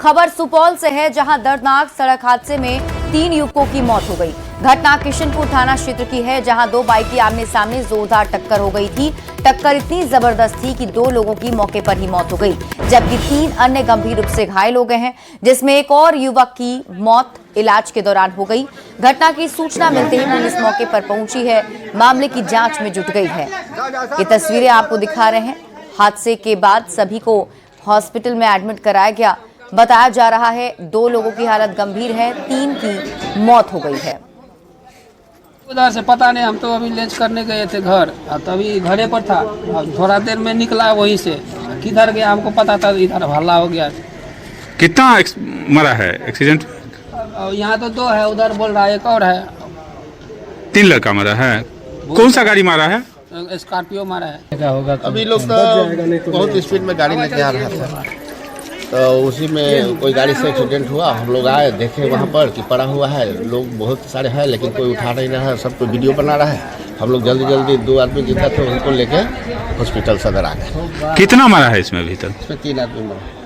खबर सुपौल से है, जहां दर्दनाक सड़क हादसे में 3 युवकों की मौत हो गई। घटना किशनपुर थाना क्षेत्र की है, जहां 2 बाइक की आमने सामने जोरदार टक्कर हो गई थी। टक्कर इतनी जबरदस्त थी कि 2 लोगों की मौके पर ही मौत हो गई, जबकि 3 अन्य गंभीर रूप से घायल हो गए हैं, जिसमें एक और युवक की मौत इलाज के दौरान हो गई। घटना की सूचना मिलते ही पुलिस मौके पर पहुंची है, मामले की जांच में जुट गई है। ये तस्वीरें आपको दिखा रहे हैं। हादसे के बाद सभी को हॉस्पिटल में एडमिट कराया गया। बताया जा रहा है 2 लोगों की हालत गंभीर है, 3 की मौत हो गई है। उधर से पता नहीं, हम तो अभी लंच करने गए थे घर, तभी घरे पर था। थोड़ा देर में निकला वहीं से, किधर गया हमको पता था, इधर हल्ला हो गया। कितना मरा है एक्सीडेंट? यहाँ तो 2 है, उधर बोल रहा है एक और है। 3 लड़का मरा है। कौन सा गाड़ी मारा है? स्कॉर्पियो मारा है। क्या होगा? अभी लोग तो बहुत स्पीड में गाड़ी लेके आ रहा था, तो उसी में कोई गाड़ी से एक्सीडेंट हुआ। हम लोग आए, देखे वहाँ पर कि पड़ा हुआ है, लोग बहुत सारे हैं लेकिन कोई उठा नहीं रहा है, सब कोई वीडियो बना रहा है। हम लोग जल्दी 2 आदमी जिंदा थे उनको लेके हॉस्पिटल सदर आ गए। कितना मरा है इसमें अभी तक? इसमें 3 आदमी मरे।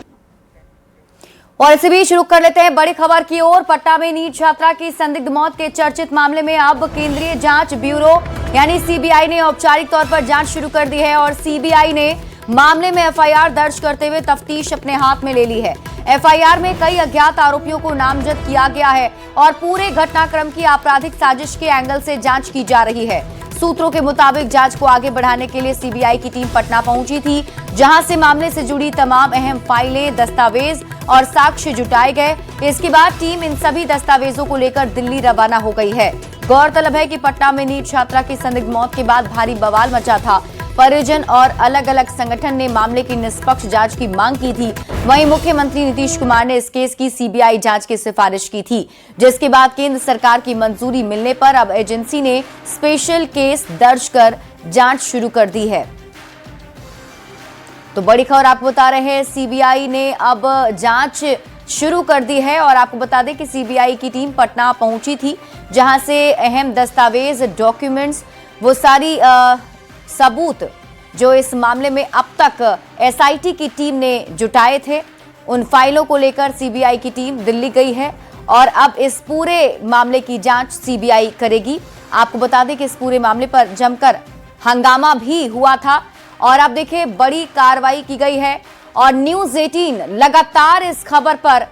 और इसी बीच रुक कर लेते हैं बड़ी खबर की ओर। पटना में नीट छात्रा की संदिग्ध मौत के चर्चित मामले में अब केंद्रीय जांच ब्यूरो यानी सीबीआई ने औपचारिक तौर पर जांच शुरू कर दी है और सीबीआई ने मामले में एफआईआर दर्ज करते हुए तफ्तीश अपने हाथ में ले ली है। एफआईआर में कई अज्ञात आरोपियों को नामजद किया गया है और पूरे घटनाक्रम की आपराधिक साजिश के एंगल से जांच की जा रही है। सूत्रों के मुताबिक जांच को आगे बढ़ाने के लिए सीबीआई की टीम पटना पहुंची थी, जहां से मामले से जुड़ी तमाम अहम फाइलें, दस्तावेज और साक्ष्य जुटाए गए। इसके बाद टीम इन सभी दस्तावेजों को लेकर दिल्ली रवाना हो गई है। गौरतलब है कि पटना में नीट छात्रा की संदिग्ध मौत के बाद भारी बवाल मचा था। परिजन और अलग अलग संगठन ने मामले की निष्पक्ष जांच की मांग की थी। वहीं मुख्यमंत्री नीतीश कुमार ने इस केस की सीबीआई जांच की सिफारिश की थी, जिसके बाद केंद्र सरकार की मंजूरी मिलने पर अब एजेंसी ने स्पेशल केस दर्ज कर जांच शुरू कर दी है। तो बड़ी खबर आपको बता रहे हैं, सीबीआई ने अब जांच शुरू कर दी है और आपको बता दें कि सीबीआई की टीम पटना पहुंची थी, जहां से अहम दस्तावेज, डॉक्यूमेंट्स, वो सारी सबूत जो इस मामले में अब तक एसआईटी की टीम ने जुटाए थे, उन फाइलों को लेकर सीबीआई की टीम दिल्ली गई है और अब इस पूरे मामले की जांच सीबीआई करेगी। आपको बता दें कि इस पूरे मामले पर जमकर हंगामा भी हुआ था और अब देखिए बड़ी कार्रवाई की गई है और न्यूज़ 18 लगातार इस खबर पर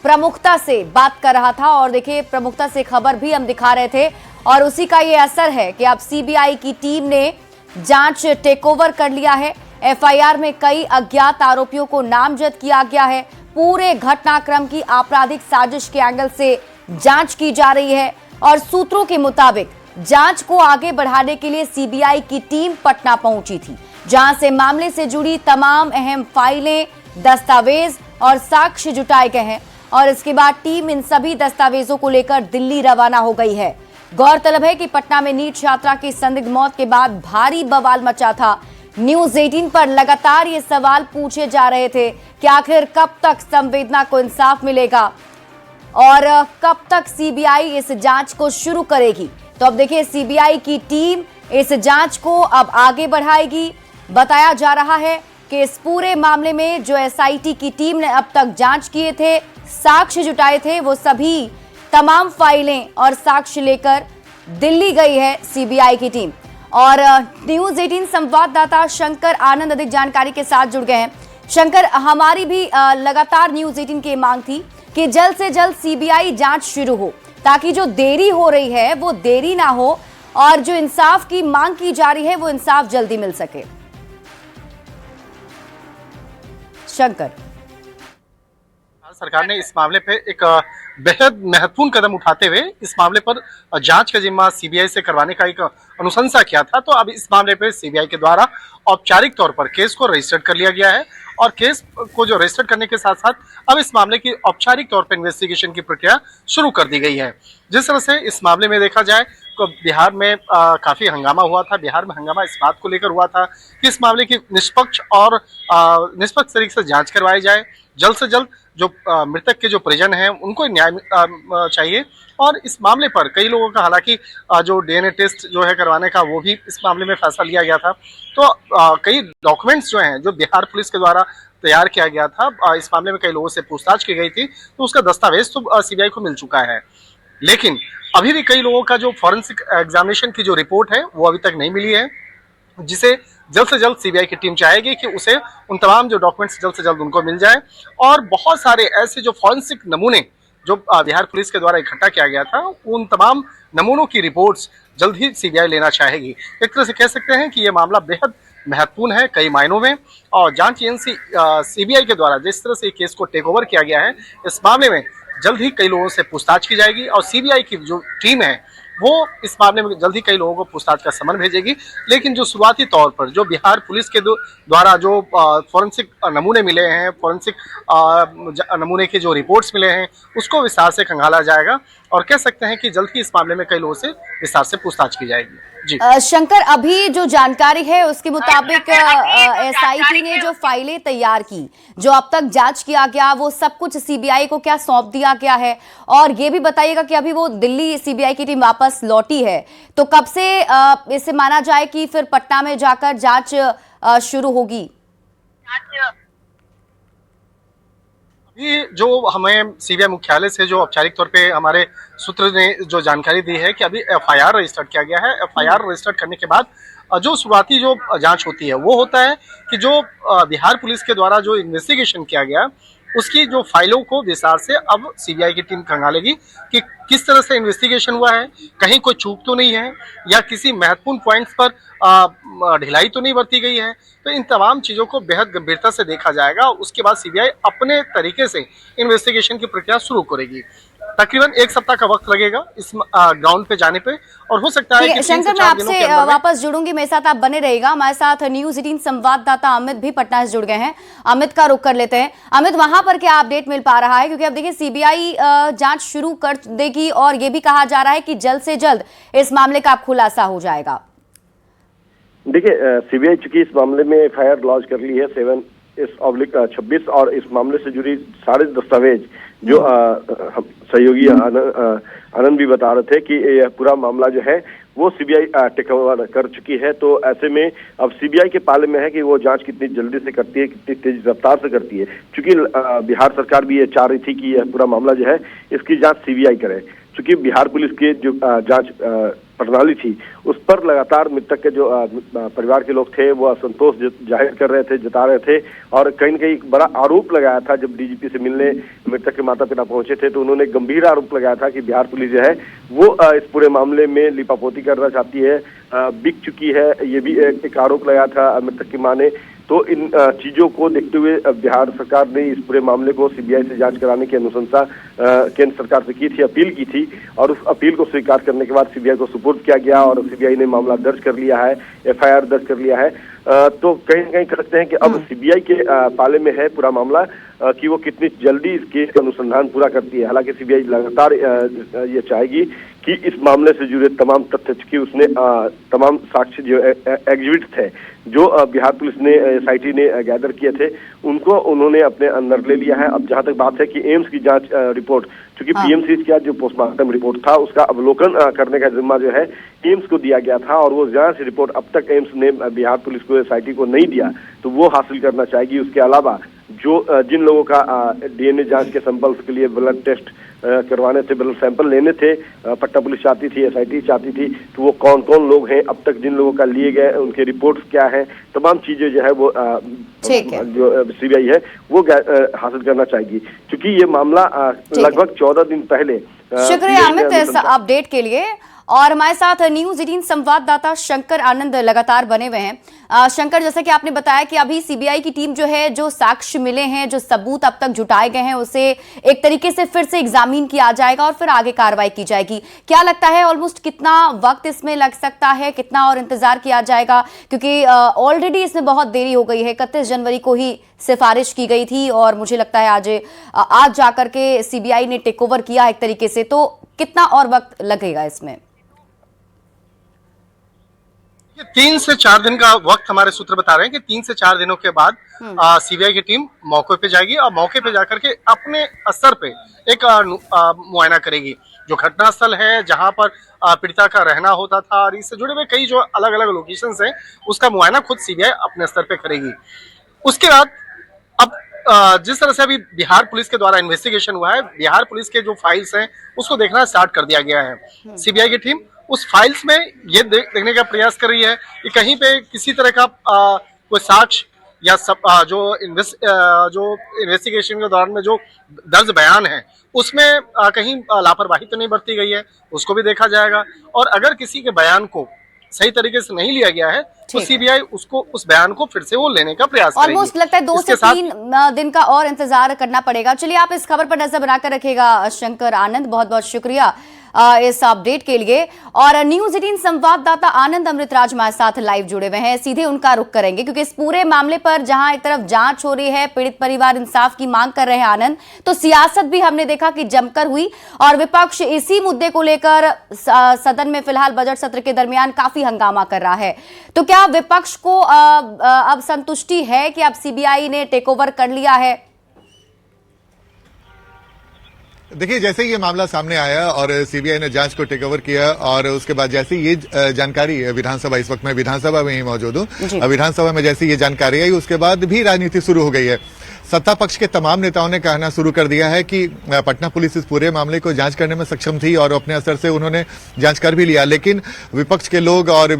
प्रमुखता से बात कर रहा था और देखिए प्रमुखता से खबर भी हम दिखा रहे थे और उसी का ये असर है कि अब सीबीआई की टीम ने जांच टेक ओवर कर लिया है। एफआईआर में कई अज्ञात आरोपियों को नामजद किया गया है। पूरे घटनाक्रम की आपराधिक साजिश के एंगल से जांच की जा रही है और सूत्रों के मुताबिक जांच को आगे बढ़ाने के लिए सीबीआई की टीम पटना पहुंची थी, जहां से मामले से जुड़ी तमाम अहम फाइलें, दस्तावेज और साक्ष्य जुटाए गए हैं और इसके बाद टीम इन सभी दस्तावेजों को लेकर दिल्ली रवाना हो गई है। गौरतलब है कि पटना में नीट छात्रा की संदिग्ध मौत के बाद भारी बवाल मचा था। न्यूज़ 18 पर लगातार ये सवाल पूछे जा रहे थे कि आखिर कब तक संवेदना को इंसाफ मिलेगा और कब तक सीबीआई इस जांच को शुरू करेगी। तो अब देखिए सीबीआई की टीम इस जांच को अब आगे बढ़ाएगी। बताया जा रहा है कि इस पूरे मामले में जो एसआईटी की टीम ने अब तक जांच किए थे, साक्ष्य जुटाए थे, वो सभी तमाम फाइलें और साक्ष्य लेकर दिल्ली गई है सीबीआई की टीम। और न्यूज़ 18 संवाददाता शंकर आनंद अधिक जानकारी के साथ जुड़ गए हैं। शंकर, हमारी भी लगातार न्यूज़ 18 की मांग थी कि जल्द से जल्द सीबीआई जांच शुरू हो, ताकि जो देरी हो रही है वो देरी ना हो और जो इंसाफ की मांग की जा रही है वो इंसाफ जल्दी मिल सके। शंकर, सरकार ने इस मामले पे एक बेहद महत्वपूर्ण कदम उठाते हुए इस मामले पर जांच का जिम्मा सीबीआई से करवाने का एक अनुशंसा किया था। तो अब इस मामले पे सीबीआई के द्वारा औपचारिक तौर पर केस को रजिस्टर्ड कर लिया गया है और केस को जो रजिस्टर्ड करने के साथ साथ अब इस मामले की औपचारिक तौर पर इन्वेस्टिगेशन की प्रक्रिया शुरू कर दी गई है। जिस तरह से इस मामले में देखा जाए तो बिहार में काफी हंगामा हुआ था। बिहार में हंगामा इस बात को लेकर हुआ था कि इस मामले की निष्पक्ष तरीके से जांच करवाई जाए। जल्द से जल्द जो मृतक के जो परिजन हैं उनको न्याय चाहिए और इस मामले पर कई लोगों का हालांकि जो डीएनए टेस्ट जो है करवाने का वो भी इस मामले में फैसला लिया गया था। तो कई डॉक्यूमेंट्स जो हैं जो बिहार पुलिस के द्वारा तैयार किया गया था, इस मामले में कई लोगों से पूछताछ की गई थी, तो उसका दस्तावेज तो सीबीआई को मिल चुका है। लेकिन अभी भी कई लोगों का जो फॉरेंसिक एग्जामिनेशन की जो रिपोर्ट है वो अभी तक नहीं मिली है, जिसे जल्द से जल्द सीबीआई की टीम चाहेगी कि उसे उन तमाम जो डॉक्यूमेंट्स जल्द से जल्द उनको मिल जाए। और बहुत सारे ऐसे जो फॉरेंसिक नमूने जो बिहार पुलिस के द्वारा इकट्ठा किया गया था, उन तमाम नमूनों की रिपोर्ट्स जल्द ही सीबीआई लेना चाहेगी। एक तरह से कह सकते हैं कि यह मामला बेहद महत्वपूर्ण है कई मायनों में, और जांच एजेंसी सीबीआई के द्वारा जिस तरह से केस को टेक ओवर किया गया है, इस मामले में जल्द ही कई लोगों से पूछताछ की जाएगी और सीबीआई की जो टीम है वो इस मामले में जल्द ही कई लोगों को पूछताछ का समन भेजेगी। लेकिन जो शुरुआती तौर पर जो बिहार पुलिस के द्वारा जो फॉरेंसिक नमूने मिले हैं, फॉरेंसिक नमूने के जो रिपोर्ट्स मिले हैं, उसको विस्तार से खंगाला जाएगा और कह सकते हैं कि जल्द ही इस मामले में कई लोगों से विस्तार से पूछताछ की जाएगी। जी शंकर, अभी जो जानकारी है उसके मुताबिक एसआईटी ने जो फाइलें तैयार की, जो अब तक जांच किया गया, वो सब कुछ सीबीआई को क्या सौंप दिया गया है? और ये भी बताइएगा कि अभी वो दिल्ली सीबीआई की टीम वापस लौटी है, तो कब से इसे माना जाए कि फिर पटना में जाकर जांच शुरू होगी? ये जो हमें सीबीआई मुख्यालय से जो औपचारिक तौर पे हमारे सूत्र ने जो जानकारी दी है कि अभी एफआईआर रजिस्टर्ड किया गया है। एफआईआर रजिस्टर्ड करने के बाद जो शुरुआती जो जांच होती है वो होता है कि जो बिहार पुलिस के द्वारा जो इन्वेस्टिगेशन किया गया, उसकी जो फाइलों को विस्तार से अब सीबीआई की टीम खंगालेगी कि किस तरह से इन्वेस्टिगेशन हुआ है, कहीं कोई चूक तो नहीं है या किसी महत्वपूर्ण पॉइंट्स पर ढिलाई तो नहीं बरती गई है। तो इन तमाम चीज़ों को बेहद गंभीरता से देखा जाएगा। उसके बाद सीबीआई अपने तरीके से इन्वेस्टिगेशन की प्रक्रिया शुरू करेगी। तकरीबन 1 सप्ताह का वक्त लगेगा इस ग्राउंड पे जाने पे, और हो सकता है कि शंकर, मैं आपसे वापस जुड़ूंगी, मेरे साथ आप बने रहिएगा। हमारे साथ न्यूज़ 18 संवाददाता अमित भी पटना से जुड़ गए हैं। अमित का रुख कर लेते हैं। अमित, वहां पर क्या अपडेट मिल पा रहा है? क्योंकि अब देखिए सीबीआई जांच शुरू कर देगी और ये भी कहा जा रहा है कि जल्द से जल्द इस मामले का खुलासा हो जाएगा। देखिए, सीबीआई चूंकि इस मामले में एफआईआर लॉन्च कर ली है 7/26 और इस मामले से जुड़ी सारे दस्तावेज जो सहयोगी आनंद भी बता रहे थे कि यह पूरा मामला जो है वो सीबीआई टेक ओवर कर चुकी है। तो ऐसे में अब सीबीआई के पाले में है कि वो जांच कितनी जल्दी से करती है, कितनी तेज रफ्तार से करती है। क्योंकि बिहार सरकार भी ये चाह रही थी कि यह पूरा मामला जो है इसकी जांच सीबीआई करे। चूंकि बिहार पुलिस के जो जांच प्रणाली थी उस पर लगातार मृतक के जो परिवार के लोग थे वो असंतोष जाहिर कर रहे थे, जता रहे थे, और कहीं न कहीं एक बड़ा आरोप लगाया था। जब डीजीपी से मिलने मृतक के माता पिता पहुंचे थे तो उन्होंने गंभीर आरोप लगाया था कि बिहार पुलिस जो है वो इस पूरे मामले में लिपापोती करना चाहती है, बिक चुकी है। ये भी एक आरोप लगाया था मृतक की मां ने। तो इन चीजों को देखते हुए बिहार सरकार ने इस पूरे मामले को सीबीआई से जांच कराने की अनुशंसा केंद्र सरकार से की थी, अपील की थी, और उस अपील को स्वीकार करने के बाद सीबीआई को सुपुर्द किया गया और सीबीआई ने मामला दर्ज कर लिया है, एफआईआर दर्ज कर लिया है। तो कहीं न कहीं कह सकते हैं कि अब सीबीआई के पाले में है पूरा मामला कि वो कितनी जल्दी इस केस का अनुसंधान पूरा करती है। हालांकि सीबीआई लगातार ये चाहेगी कि इस मामले से जुड़े तमाम तथ्य, चूंकि उसने तमाम साक्ष्य जो एग्जिबिट थे जो बिहार पुलिस ने एसआईटी ने गैदर किए थे उनको उन्होंने अपने अंदर ले लिया है। अब जहां तक बात है कि एम्स की जांच रिपोर्ट, चूंकि पीएमसी का जो पोस्टमार्टम रिपोर्ट था उसका अवलोकन करने का जिम्मा जो है एम्स को दिया गया था, और वो जांच रिपोर्ट अब तक एम्स ने बिहार पुलिस को एसआईटी को नहीं दिया, तो वो हासिल करना चाहेगी। उसके अलावा जो जिन लोगों का डीएनए जांच के सैंपल्स के लिए ब्लड टेस्ट करवाने थे, ब्लड सैंपल लेने थे, पटना पुलिस चाहती थी, एसआईटी चाहती थी, तो वो कौन कौन लोग हैं, अब तक जिन लोगों का लिए गए उनके रिपोर्ट्स क्या हैं, तमाम चीजें जो है वो जो सीबीआई है वो हासिल करना चाहेगी। क्योंकि ये मामला लगभग 14 दिन पहले। शुक्रिया अमित इस अपडेट के लिए। और हमारे साथ न्यूज़ 18 संवाददाता शंकर आनंद लगातार बने हुए हैं। शंकर, जैसा कि आपने बताया कि अभी सीबीआई की टीम जो है, जो साक्ष्य मिले हैं, जो सबूत अब तक जुटाए गए हैं, उसे एक तरीके से फिर से एग्जामिन किया जाएगा और फिर आगे कार्रवाई की जाएगी। क्या लगता है ऑलमोस्ट कितना वक्त इसमें लग सकता है, कितना और इंतजार किया जाएगा? क्योंकि ऑलरेडी इसमें बहुत देरी हो गई है, 31 जनवरी को ही सिफारिश की गई थी और मुझे लगता है आज जाकर के सीबीआई ने टेक ओवर किया एक तरीके से, तो कितना और वक्त लगेगा इसमें? 3 से 4 दिन का वक्त हमारे सूत्र बता रहे हैं कि 3 से 4 दिनों के बाद सीबीआई की टीम मौके पे जाएगी और मौके पे जाकर के अपने स्तर पे एक मुआयना करेगी। जो घटनास्थल है जहां पर पीड़िता का रहना होता था और इससे जुड़े हुए कई जो अलग अलग लोकेशंस हैं उसका मुआयना खुद सीबीआई अपने स्तर पे करेगी। उसके बाद अब जिस तरह से अभी बिहार पुलिस के द्वारा इन्वेस्टिगेशन हुआ है, बिहार पुलिस के जो फाइल्स हैं उसको देखना स्टार्ट कर दिया गया है। सीबीआई की टीम उस फाइल्स में ये देखने का प्रयास कर रही है कि कहीं पे किसी तरह का कोई साक्ष्य या जो इन्वेस्टिगेशन के दौरान में जो दर्ज बयान है उसमें कहीं लापरवाही तो नहीं बरती गई है, उसको भी देखा जाएगा। और अगर किसी के बयान को सही तरीके से नहीं लिया गया है तो सीबीआई उसको उस बयान को फिर से वो लेने का प्रयास करेगी। ऑलमोस्ट लगता है 2 से 3 दिन का और इंतजार करना पड़ेगा। चलिए, आप इस खबर पर नजर बनाकर रखिएगा शंकर आनंद, बहुत बहुत शुक्रिया इस अपडेट के लिए। और न्यूज़ 18 संवाददाता आनंद अमृतराज हमारे साथ लाइव जुड़े हुए हैं, सीधे उनका रुख करेंगे क्योंकि इस पूरे मामले पर जहां एक तरफ जांच हो रही है, पीड़ित परिवार इंसाफ की मांग कर रहे हैं आनंद, तो सियासत भी हमने देखा कि जमकर हुई और विपक्ष इसी मुद्दे को लेकर सदन में फिलहाल बजट सत्र के दरमियान काफी हंगामा कर रहा है। तो क्या विपक्ष को अब संतुष्टि है कि अब सीबीआई ने टेक ओवर कर लिया है? देखिए, जैसे ही ये मामला सामने आया और सीबीआई ने जांच को टेक ओवर किया और उसके बाद जैसे ये जानकारी विधानसभा, इस वक्त मैं विधानसभा में ही मौजूद हूँ, विधानसभा में जैसे ये जानकारी आई उसके बाद भी राजनीति शुरू हो गई है। सत्ता पक्ष के तमाम नेताओं ने कहना शुरू कर दिया है कि पटना पुलिस इस पूरे मामले को जांच करने में सक्षम थी और अपने असर से उन्होंने जांच कर भी लिया, लेकिन विपक्ष के लोग और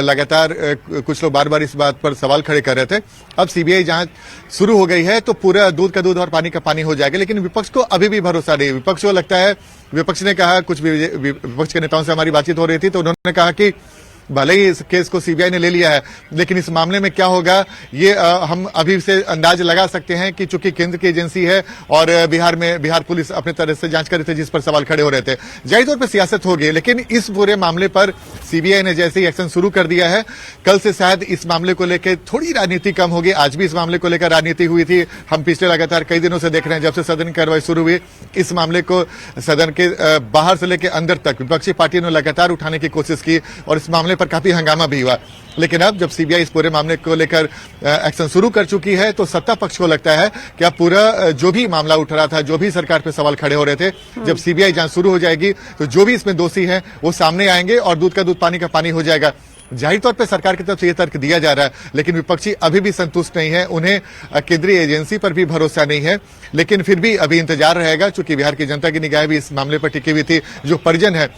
लगातार कुछ लोग बार बार इस बात पर सवाल खड़े कर रहे थे। अब सीबीआई जांच शुरू हो गई है तो पूरा दूध का दूध और पानी का पानी हो जाएगा, लेकिन विपक्ष को अभी भी भरोसा नहीं। विपक्ष को लगता है, विपक्ष ने कहा, कुछ विपक्ष के नेताओं से हमारी बातचीत हो रही थी तो उन्होंने कहा कि भले ही इस केस को सीबीआई ने ले लिया है लेकिन इस मामले में क्या होगा ये हम अभी से अंदाज लगा सकते हैं कि चूंकि केंद्र की एजेंसी है और बिहार पुलिस अपने तरह से जांच कर रही थी जिस पर सवाल खड़े हो रहे थे, जाहिर तौर पर सियासत होगी। लेकिन इस पूरे मामले पर सीबीआई ने जैसे ही एक्शन शुरू कर दिया है, कल से शायद इस मामले को लेकर थोड़ी राजनीति कम होगी। आज भी इस मामले को लेकर राजनीति हुई थी, हम पिछले लगातार कई दिनों से देख रहे हैं। जब से सदन की कार्रवाई शुरू हुई, इस मामले को सदन के बाहर से लेकर अंदर तक विपक्षी पार्टियों ने लगातार उठाने की कोशिश की और इस मामले पर काफी हंगामा भी हुआ। लेकिन अब जब सीबीआई इस पूरे मामले को लेकर एक्शन शुरू कर चुकी है तो सत्ता पक्ष को लगता है कि अब पूरा जो भी मामला उठ रहा था, जो भी सरकार पे सवाल खड़े हो रहे थे, जब सीबीआई जांच शुरू हो जाएगी तो जो भी इसमें दोषी हैं वो सामने आएंगे और दूध का दूध पानी का पानी हो जाएगा। जाहिर तौर पे सरकार की तरफ से यह तर्क दिया जा रहा है, लेकिन विपक्षी अभी भी संतुष्ट नहीं है, उन्हें केंद्रीय एजेंसी पर भी भरोसा नहीं है। लेकिन फिर भी अभी इंतजार रहेगा, चूंकि बिहार की जनता की निगाह भी इस मामले पर टिकी हुई थी। जो परिजन है,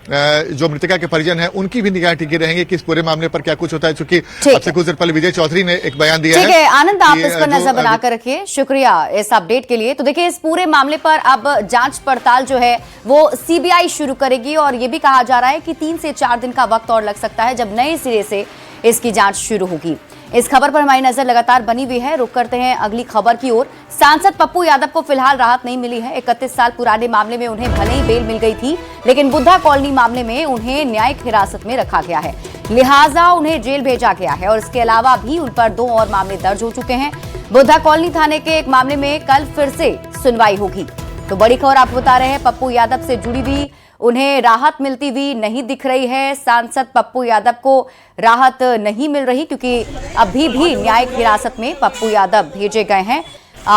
जो मृतका के परिजन हैं, उनकी भी निगाह टिकी रहेंगे कि इस पूरे मामले पर क्या कुछ होता है। चूंकि अब से कुछ देर पहले विजय चौधरी ने एक बयान दिया है। ठीक है आनंद, आप इस पर नजर बनाकर रखिए, शुक्रिया इस अपडेट के लिए। तो देखिए, इस पूरे मामले पर अब जांच पड़ताल जो है वो सीबीआई शुरू करेगी और ये भी कहा जा रहा है कि 3 से 4 दिन का वक्त और लग सकता है जब नए सिरे से इसकी जांच शुरू होगी। इस खबर पर हमारी नजर लगातार बनी हुई है। रुक करते हैं अगली खबर की ओर। सांसद पप्पू यादव को फिलहाल राहत नहीं मिली है। 31 साल पुराने मामले में उन्हें भले ही बेल मिल गई थी, लेकिन बुद्धा कॉलोनी मामले में उन्हें न्यायिक हिरासत में रखा गया है, लिहाजा उन्हें जेल भेजा गया है। और इसके अलावा भी उन पर 2 और मामले दर्ज हो चुके हैं। बुद्धा कॉलोनी थाने के एक मामले में कल फिर से सुनवाई होगी। तो बड़ी खबर आपको बता रहे हैं, पप्पू यादव से जुड़ी हुई उन्हें राहत मिलती हुई नहीं दिख रही है। सांसद पप्पू यादव को राहत नहीं मिल रही क्योंकि अभी भी न्यायिक हिरासत में पप्पू यादव भेजे गए हैं।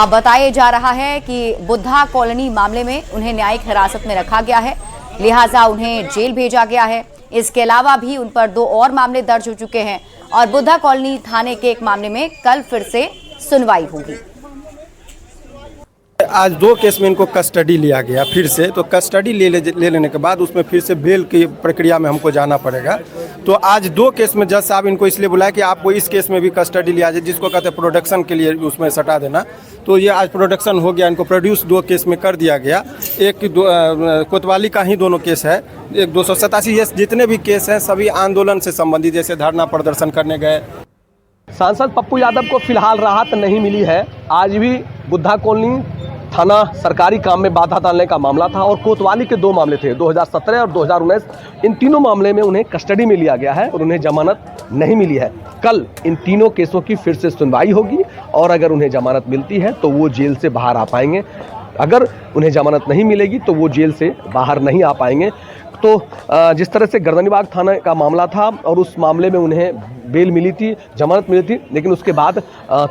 बताया जा रहा है कि बुद्धा कॉलोनी मामले में उन्हें न्यायिक हिरासत में रखा गया है, लिहाजा उन्हें जेल भेजा गया है। इसके अलावा भी उन पर 2 और मामले दर्ज हो चुके हैं और बुद्धा कॉलोनी थाने के एक मामले में कल फिर से सुनवाई होगी। आज 2 केस में इनको कस्टडी लिया गया फिर से, तो कस्टडी ले लेने के बाद उसमें फिर से बेल की प्रक्रिया में हमको जाना पड़ेगा। तो आज 2 केस में जज साहब इनको इसलिए बुलाया कि आपको इस केस में भी कस्टडी लिया जाए, जिसको कहते हैं प्रोडक्शन के लिए उसमें सटा देना। तो ये आज प्रोडक्शन हो गया, इनको प्रोड्यूस 2 केस में कर दिया गया। एक कोतवाली का ही दोनों केस है, एक 287। ये जितने भी केस हैं सभी आंदोलन से संबंधित, जैसे धरना प्रदर्शन करने गए। सांसद पप्पू यादव को फिलहाल राहत नहीं मिली है। आज भी बुद्धा कॉलोनी थाना सरकारी काम में बाधा डालने का मामला था और कोतवाली के 2 मामले थे, 2017 और 2019। इन तीनों मामले में उन्हें कस्टडी में लिया गया है और उन्हें जमानत नहीं मिली है। कल इन तीनों केसों की फिर से सुनवाई होगी और अगर उन्हें जमानत मिलती है तो वो जेल से बाहर आ पाएंगे, अगर उन्हें जमानत नहीं मिलेगी तो वो जेल से बाहर नहीं आ पाएंगे। तो जिस तरह से गर्दनीबाग थाने का मामला था और उस मामले में उन्हें बेल मिली थी, जमानत मिली थी, लेकिन उसके बाद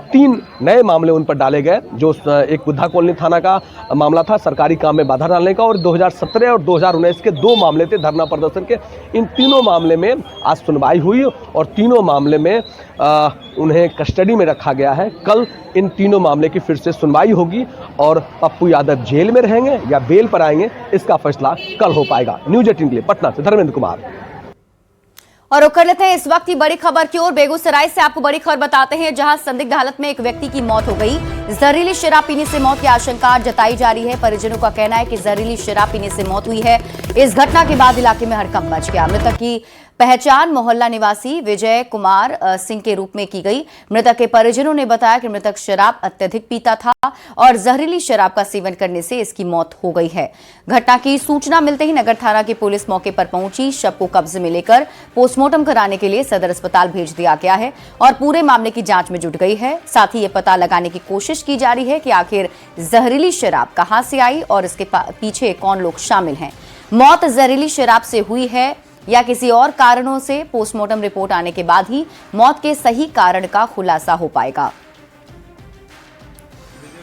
3 नए मामले उन पर डाले गए। जो एक बुद्धा कॉलोनी थाना का मामला था सरकारी काम में बाधा डालने का, और 2017 और 2019 के 2 मामले थे धरना प्रदर्शन के। इन तीनों मामले में आज सुनवाई हुई और तीनों मामले में उन्हें कस्टडी में रखा गया है। कल इन तीनों मामले की फिर से सुनवाई होगी और पप्पू यादव जेल में रहेंगे या बेल पर आएंगे, इसका फैसला कल हो पाएगा। न्यूज 18 के लिए पटना से धर्मेंद्र कुमार। और रुक कर लेते हैं इस वक्त की बड़ी खबर की ओर। बेगूसराय से आपको बड़ी खबर बताते हैं, जहां संदिग्ध हालत में एक व्यक्ति की मौत हो गई। जहरीली शराब पीने से मौत की आशंका जताई जा रही है। परिजनों का कहना है कि जहरीली शराब पीने से मौत हुई है। इस घटना के बाद इलाके में हड़कंप मच गया। मृतक की पहचान मोहल्ला निवासी विजय कुमार सिंह के रूप में की गई। मृतक के परिजनों ने बताया कि मृतक शराब अत्यधिक पीता था और जहरीली शराब का सेवन करने से इसकी मौत हो गई है। घटना की सूचना मिलते ही नगर थाना की पुलिस मौके पर पहुंची। शव को कब्जे में लेकर पोस्टमार्टम कराने के लिए सदर अस्पताल भेज दिया गया है और पूरे मामले की जांच में जुट गई है। साथ ही ये पता लगाने की कोशिश की जा रही है कि आखिर जहरीली शराब कहां से आई और इसके पीछे कौन लोग शामिल हैं। मौत जहरीली शराब से हुई है या किसी और कारणों से, पोस्टमार्टम रिपोर्ट आने के बाद ही मौत के सही कारण का खुलासा हो पाएगा।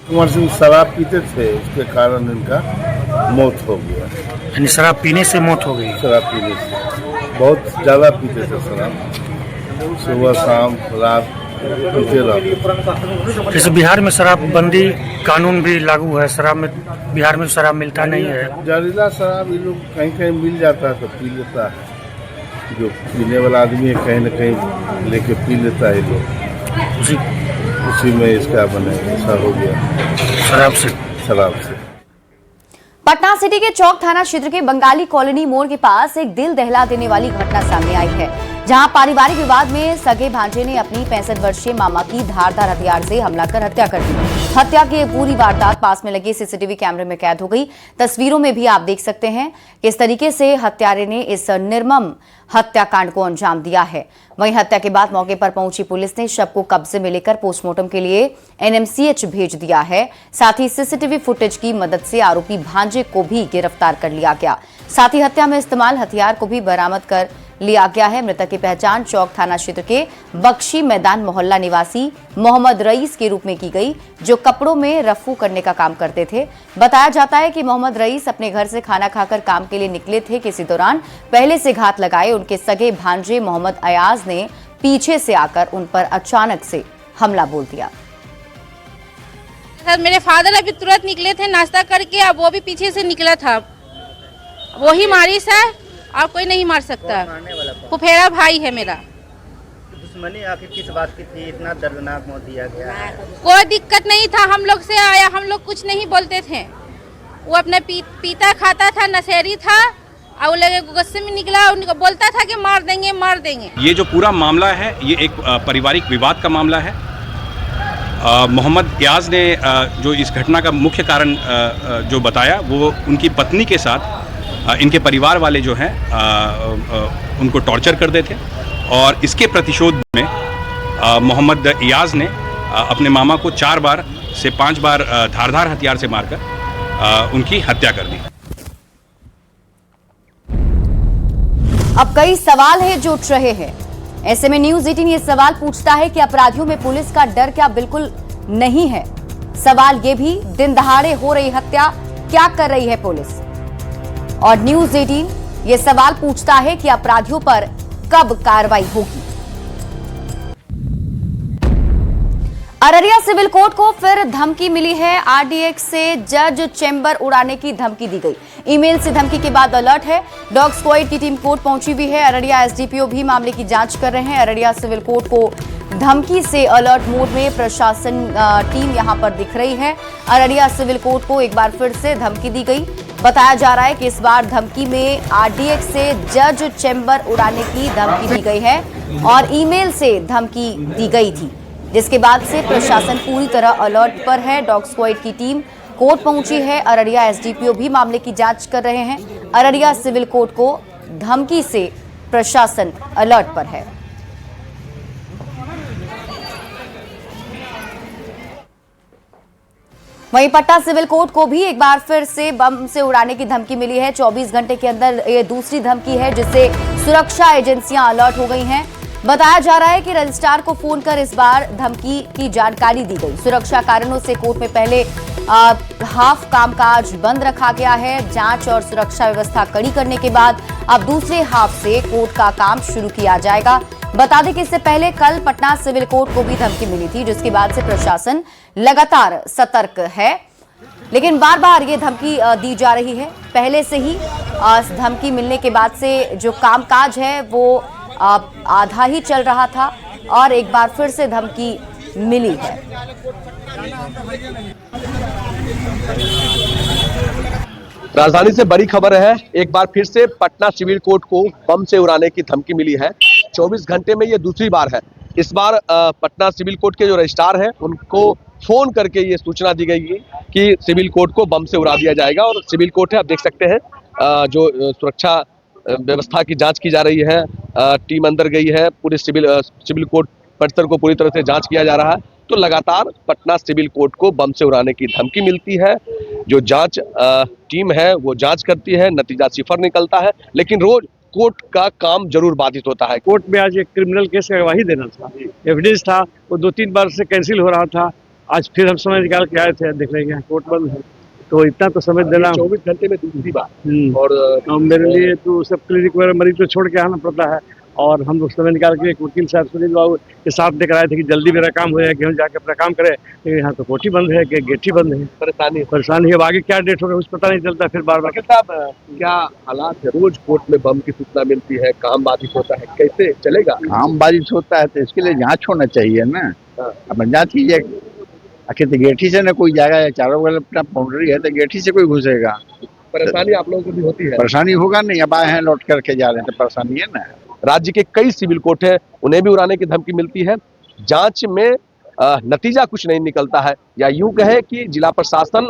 कुमार सिंह शराब पीते थे, उसके कारण इनका मौत हो गया। यानी शराब पीने से मौत हो गई? शराब पीने से, बहुत ज्यादा पीते थे शराब, सुबह शाम रात पीते रहते। जैसे बिहार में शराबबंदी कानून भी लागू है, शराब में बिहार में शराब मिलता नहीं है। जहरीला शराब ये लोग कहीं कहीं मिल जाता है तो पी लेता है। जो पीने वाला आदमी है कहीं न कहीं लेके पी लेता है लोग, उसी में इसका बने ऐसा हो गया शराब से। पटना सिटी के चौक थाना क्षेत्र के बंगाली कॉलोनी मोड़ के पास एक दिल दहला देने वाली घटना सामने आई है, जहां पारिवारिक विवाद में सगे भांजे ने अपनी 65 वर्षीय मामा की धारदार हथियार से हमला कर हत्या कर दी। हत्या की पूरी वारदात पास में लगे सीसीटीवी कैमरे में कैद हो गई। तस्वीरों में भी आप देख सकते हैं किस तरीके से हत्यारे ने इस निर्मम हत्याकांड को अंजाम दिया है। वहीं हत्या के बाद मौके पर पहुंची पुलिस ने शव को कब्जे में लेकर पोस्टमार्टम के लिए एनएमसीएच भेज दिया है। साथ ही सीसीटीवी फुटेज की मदद से आरोपी भांजे को भी गिरफ्तार कर लिया गया। साथ ही हत्या में इस्तेमाल हथियार को भी बरामद कर लिया गया है। मृतक की पहचान चौक थाना क्षेत्र के बख्शी मैदान मोहल्ला निवासी मोहम्मद रईस के रूप में की गई, जो कपड़ों में रफू करने का काम करते थे। बताया जाता है कि मोहम्मद रईस अपने घर से खाना खाकर काम के लिए निकले थे। किसी दौरान पहले से घात लगाए उनके सगे भांजे मोहम्मद अयाज ने पीछे से आकर उन पर अचानक से हमला बोल दिया। सर, मेरे फादर अभी तुरंत निकले थे नाश्ता करके, अब वो भी पीछे से निकला था, वही मारी सर, और कोई नहीं मार सकता। फुफेरा भाई है मेरा। दुश्मनी आखिर किस बात की थी, इतना दर्दनाक मौत दिया गया? कोई दिक्कत नहीं था, हम लोग से आया, हम लोग कुछ नहीं बोलते थे। वो अपने पीता खाता था, नशेड़ी था, और लगे गुस्से में निकला, उनको बोलता था कि मार देंगे मार देंगे। ये जो पूरा मामला है ये एक पारिवारिक विवाद का मामला है। मोहम्मद याज ने जो इस घटना का मुख्य कारण जो बताया, वो उनकी पत्नी के साथ इनके परिवार वाले जो हैं उनको टॉर्चर करते थे, और इसके प्रतिशोध में मोहम्मद याज ने अपने मामा को 4 बार से 5 बार धारदार हथियार से मारकर उनकी हत्या कर दी। अब कई सवाल हैं जो उठ रहे हैं। ऐसे में न्यूज 18 ये सवाल पूछता है कि अपराधियों में पुलिस का डर क्या बिल्कुल नहीं है? सवाल ये भी, दिन दहाड़े हो रही हत्या क्या कर रही है पुलिस? और न्यूज 18 ये सवाल पूछता है कि अपराधियों पर कब कार्रवाई होगी? अररिया सिविल कोर्ट को फिर धमकी मिली है। आरडीएक्स से जज चेंबर उड़ाने की धमकी दी गई। ईमेल से धमकी के बाद अलर्ट है। डॉग स्क्वाड की टीम कोर्ट पहुंची हुई है। अररिया एसडीपीओ भी मामले की जांच कर रहे हैं। अररिया सिविल कोर्ट को धमकी से अलर्ट मोड में प्रशासन टीम यहां पर दिख रही है। अररिया सिविल कोर्ट को एक बार फिर से धमकी दी गई। बताया जा रहा है कि इस बार धमकी में आरडीएक्स से जज चेंबर उड़ाने की धमकी दी गई है और ईमेल से धमकी दी गई थी, जिसके बाद से प्रशासन पूरी तरह अलर्ट पर है। डॉग स्क्वाड की टीम कोर्ट पहुंची है। अररिया एसडीपीओ भी मामले की जांच कर रहे हैं। अररिया सिविल कोर्ट को धमकी से प्रशासन अलर्ट पर है। वहीं पटना सिविल कोर्ट को भी एक बार फिर से बम से उड़ाने की धमकी मिली है। 24 घंटे के अंदर ये दूसरी धमकी है, जिससे सुरक्षा एजेंसियां अलर्ट हो गई हैं। बताया जा रहा है कि रजिस्ट्रार को फोन कर इस बार धमकी की जानकारी दी गई। सुरक्षा कारणों से कोर्ट में पहले हाफ कामकाज बंद रखा गया है। जांच और सुरक्षा व्यवस्था कड़ी करने के बाद अब दूसरे हाफ से कोर्ट का काम शुरू किया जाएगा। बता दें कि इससे पहले कल पटना सिविल कोर्ट को भी धमकी मिली थी, जिसके बाद से प्रशासन लगातार सतर्क है, लेकिन बार बार ये धमकी दी जा रही है। पहले से ही धमकी मिलने के बाद से जो कामकाज है वो आधा ही चल रहा था और एक बार फिर से धमकी मिली है। राजधानी से बड़ी खबर है, एक बार फिर से पटना सिविल कोर्ट को बम से उड़ाने की धमकी मिली है। 24 घंटे में ये दूसरी बार है। इस बार पटना सिविल कोर्ट के जो रजिस्ट्रार हैं उनको फोन करके ये सूचना दी गई कि सिविल कोर्ट को बम से उड़ा दिया जाएगा। और सिविल कोर्ट है, आप देख सकते हैं जो सुरक्षा व्यवस्था की जांच की जा रही है, टीम अंदर गई है, पूरे सिविल कोर्ट परिसर को पूरी तरह से जांच किया जा रहा है। तो लगातार पटना सिविल कोर्ट को बम से उड़ाने की धमकी मिलती है। जो जांच टीम है वो जांच करती है, नतीजा सिफर निकलता है, लेकिन रोज कोर्ट का काम जरूर बाधित होता है। कोर्ट में आज एक क्रिमिनल केस का गवाही देना था, एविडेंस था, वो 2-3 बार से कैंसिल हो रहा था। आज फिर हम समय निकाल के आए थे, देख लेंगे कोर्ट बंद है, तो इतना तो समझ देना 24 घंटे में दूसरी बार। और मेरे लिए तो सब क्लिनिक वगैरह मरीज को छोड़ के आना पड़ता है, और हम लोग समय निकाल के वकील साहब सुनील बाबू के साथ लेकर आए थे कि जल्दी मेरा काम हो जाए कि हम जाके अपना काम करें, लेकिन यहाँ तो कोर्ट ही बंद है, कि गेट ही बंद है। परेशानी है, आगे क्या डेट होगा कुछ पता नहीं चलता। फिर बार बार क्या हालात है, रोज कोर्ट में बम की सूचना मिलती है, काम बाधित होता है, कैसे चलेगा? काम बाधित होता है तो इसके लिए जांच होना चाहिए ना। अपन जांच कीजिए, आखिर तो गेट ही से ना कोई जाएगा, चारों बगल अपना बाउंड्री है तो गेट ही से कोई घुसेगा। परेशानी आप लोगों को भी होती है? परेशानी होगा नहीं, अब आए हैं लौट करके जा रहे हैं तो परेशानी है ना। राज्य के कई सिविल कोर्ट है, उन्हें भी उड़ाने की धमकी मिलती है। जांच में नतीजा कुछ नहीं निकलता है, या यूं कहे कि जिला प्रशासन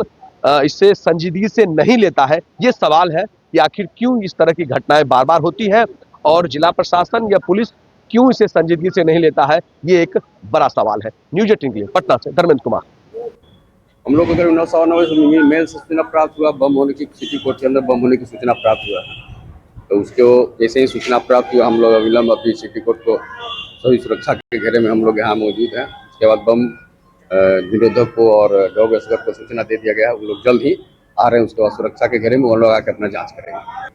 इससे संजीदगी से नहीं लेता है। ये सवाल है कि आखिर क्यों इस तरह की घटनाएं बार बार होती है और जिला प्रशासन या पुलिस क्यों इसे संजीदगी से नहीं लेता है, ये एक बड़ा सवाल है। न्यूज 18 के लिए पटना से धर्मेंद्र कुमार। हम लोग को करीब 9:09 मेल से सूचना प्राप्त हुआ, बम होने की सिटी कोर्ट के अंदर बम होने की सूचना प्राप्त हुआ। तो उसको जैसे ही सूचना प्राप्त हुआ, हम लोग अविलंब अपनी सिटी कोर्ट को सभी सुरक्षा के घेरे में हम लोग यहाँ मौजूद हैं। उसके बाद बम निरोधक को और डॉग एस्कॉर्ट को सूचना दे दिया गया है। वो लोग जल्द ही आ रहे हैं, उसके बाद सुरक्षा के घेरे में वो लोग आकर अपना जांच करेंगे।